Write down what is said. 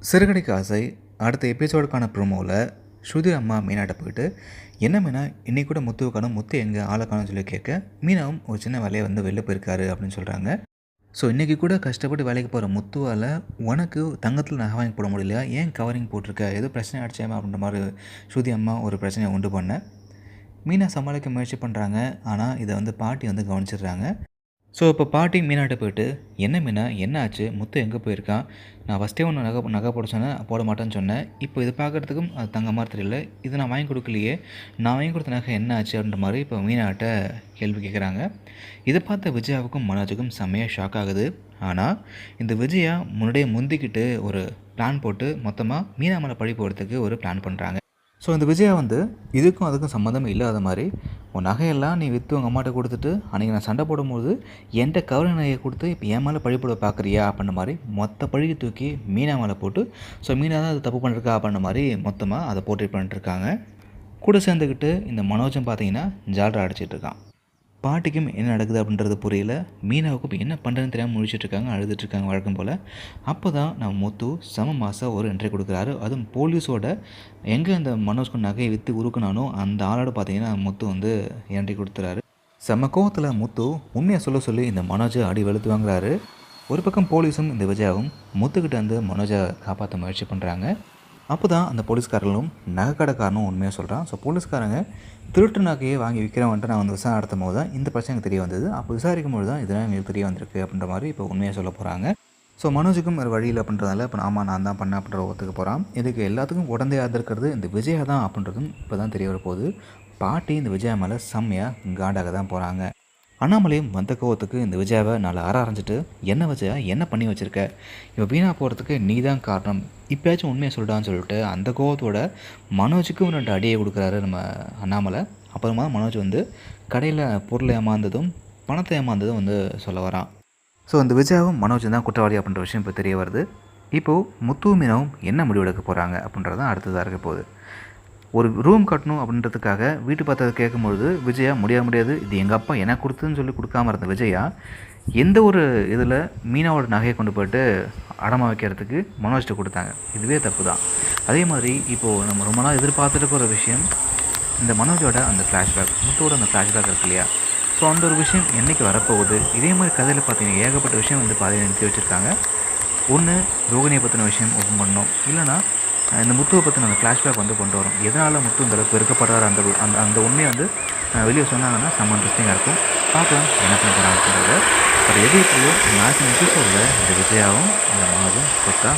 சிறுகடிக்க ஆசை அடுத்த எபிசோடுக்கான ப்ரோமோவில் ஸ்ருதி அம்மா மீனாட்ட போயிட்டு என்ன மீனா இன்றைக்கி கூட முத்துவை காணும், முத்து எங்கே ஆளை காணும்னு சொல்லி கேட்க, மீனாவும் ஒரு சின்ன வேலையை வெளில போயிருக்காரு அப்படின்னு சொல்கிறாங்க. ஸோ இன்றைக்கி கூட கஷ்டப்பட்டு வேலைக்கு போகிற முத்துவால் உனக்கு தங்கத்தில் நகை வாங்கி போட முடியலையா, ஏன் கவரிங் போட்டிருக்க, ஏதோ பிரச்சனை ஆகிடுச்சேமா அப்படின்ற மாதிரி ஸ்ருதி அம்மா ஒரு பிரச்சனையை உண்டு பண்ண மீனா சமாளிக்க முயற்சி பண்ணுறாங்க. ஆனால் இதை பாட்டி கவனிச்சிடுறாங்க. ஸோ இப்போ பாட்டி மீனாட்ட போயிட்டு என்ன மீனா என்ன ஆச்சு, முத்து எங்கே போயிருக்கான், நான் ஃபஸ்ட்டே ஒன்று நகை போட சொன்னேன், போட மாட்டேன்னு சொன்னேன், இப்போ இது பார்க்குறதுக்கும் அது தங்க மாதிரி தெரியல, இது நான் வாங்கி கொடுக்கலையே, நான் வாங்கி கொடுத்த நகை என்ன ஆச்சு அப்படின்ற மாதிரி இப்போ மீனாட்ட கேள்வி கேட்குறாங்க. இதை பார்த்த விஜயாவுக்கும் மனோஜுக்கும் செம்மையாக ஷாக் ஆகுது. ஆனால் இந்த விஜயா முன்னாடியே முந்திக்கிட்டு ஒரு பிளான் போட்டு மொத்தமாக மீனா மேலே பழி போடுறதுக்கு ஒரு பிளான் பண்ணுறாங்க. ஸோ இந்த விஜயா இதுக்கும் அதுக்கும் சம்மந்தமே இல்லாத மாதிரி உன் நகையெல்லாம் நீ விற்று உங்கள் அம்மாட்ட கொடுத்துட்டு அன்றைக்கி நான் சண்டை போடும்போது என்கிட்ட கவர நகையை கொடுத்து இப்போ என் மேலே பழி போட பார்க்குறியா அப்படின்ற மாதிரி மொத்த பழியை தூக்கி மீனா மேலே போட்டு, ஸோ மீனா தான் அது தப்பு பண்ணிருக்கா அப்படின்ற மாதிரி மொத்தமாக அதை போர்ட்ரேட் பண்ணிட்டுருக்காங்க. கூட சேர்ந்துக்கிட்டு இந்த மனோஜம் பார்த்தீங்கன்னா ஜால்ரா அடிச்சிட்டு இருக்கான். பாட்டிக்கும் என்ன நடக்குது அப்படின்றது புரியல. மீனாவுக்கும் என்ன பண்ணுறதுன்னு தெரியாமல் முழிச்சிட்ருக்காங்க, அழுதுட்ருக்காங்க வழக்கம் போல். அப்போ தான் நம்ம முத்து செம மாதம் ஒரு என்ட்ரி கொடுக்குறாரு. அதுவும் போலீஸோட எங்கே அந்த மனோஜ்க்கு நகையை விற்று உருக்குனானோ அந்த ஆளோட பார்த்தீங்கன்னா முத்து என்ட்ரி கொடுத்துறாரு. செம்ம கோவத்தில் முத்து உண்மையாக சொல்லி இந்த மனோஜை அடி வெளுத்து வாங்குறாரு. ஒரு பக்கம் போலீஸும் இந்த விஜயாவும் முத்துக்கிட்ட மனோஜை காப்பாற்ற முயற்சி பண்ணுறாங்க. அப்போ தான் அந்த போலீஸ்காரர்களும் நகைக்கடைக்காரனும் உண்மையாக சொல்கிறான். ஸோ போலீஸ்காரங்க திருட்டு நகையை வாங்கி விற்கிறவன்ட்டு நான் விசாரணை நடத்தும் போது தான் இந்த பிரச்சனை தெரிய வந்தது. அப்போ விசாரிக்கும் போது தான் இதெல்லாம் எங்களுக்கு தெரிய வந்திருக்கு அப்படின்ற மாதிரி இப்போ உண்மையாக சொல்ல போகிறாங்க. ஸோ மனோஜுக்கும் வேறு வழியில் அப்படின்றதால இப்போ ஆமாம் நான் தான் பண்ணேன் அப்படின்ற ஒத்துக்க போகிறான். இதுக்கு எல்லாத்துக்கும் உடந்தையாக இருக்கிறது இந்த விஜயா தான் அப்படின்றதும் இப்போ தான் தெரிய வரப்போகுது. பாட்டி இந்த விஜயா மேலே செம்மையாக காண்டாக தான் போகிறாங்க. அண்ணாமலையும் வந்த கோவத்துக்கு இந்த விஜயாவை நாலு ஆரம்பிச்சிட்டு என்ன விஜயா என்ன பண்ணி வச்சுருக்க, இப்போ வீணாக போகிறதுக்கு நீ தான் காரணம், இப்போயாச்சும் உண்மையை சொல்லிட்டான்னு சொல்லிட்டு அந்த கோவத்தோட மனோஜுக்கும் 2 அடியை கொடுக்குறாரு நம்ம அண்ணாமலை. அப்புறமா மனோஜ் கடையில் பொருளை ஏமாந்ததும் பணத்தை ஏமாந்ததும் சொல்ல வரான். ஸோ அந்த விஜயாவும் மனோஜ் தான் குற்றவாளி அப்படின்ற விஷயம் இப்போ தெரிய வருது. இப்போது முத்து மீனாவும் என்ன முடிவெடுக்க போகிறாங்க அப்படின்றதான் அடுத்ததாக இருக்க போகுது. ஒரு ரூம் கட்டணும் அப்படின்றதுக்காக வீட்டு பார்த்ததை கேட்கும்பொழுது விஜயா முடியாது, இது எங்கள் அப்பா எனக்கு கொடுத்துன்னு சொல்லி கொடுக்காம இருந்த விஜயா எந்த ஒரு இதில் மீனாவோட நகையை கொண்டு போய்ட்டு அடமா வைக்கிறதுக்கு மனோஜ்கிட்ட கொடுத்தாங்க. இதுவே தப்பு தான். அதே மாதிரி இப்போது நம்ம ரொம்ப நாள் எதிர்பார்த்துட்டு இருக்கிற விஷயம் இந்த மனோஜோட அந்த ஃப்ளாஷ்பேக், முத்தோட அந்த ஃப்ளாஷ்பேக் இருக்கு இல்லையா, ஸோ அந்த ஒரு விஷயம் என்றைக்கு வரப்போகுது. இதே மாதிரி கதையில் பார்த்தீங்கன்னா ஏகப்பட்ட விஷயம் பாதையை நிறுத்தி வச்சுருக்காங்க. ஒன்று ரோகிணியை பற்றின விஷயம் ஓப்பன் பண்ணணும், இல்லைனா இந்த முத்துவை பற்றின அந்த ஃப்ளாஷ்பேக் கொண்டு வரும். எதனால் முத்து இந்த அளவுக்கு வெறுக்கப்படுறாரு அந்த அந்த அந்த உண்மையை வெளியே சொன்னாங்கன்னா செம்ம இன்ட்ரெஸ்டிங்காக இருக்கும். பார்க்கலாம் என்ன பண்ண போகிறாங்க அப்படின்றத. பட் எது எப்படியோ நாளைக்கு எபிசோடில் இந்த விஜயாவும் இந்த மனோஜும் கொத்தா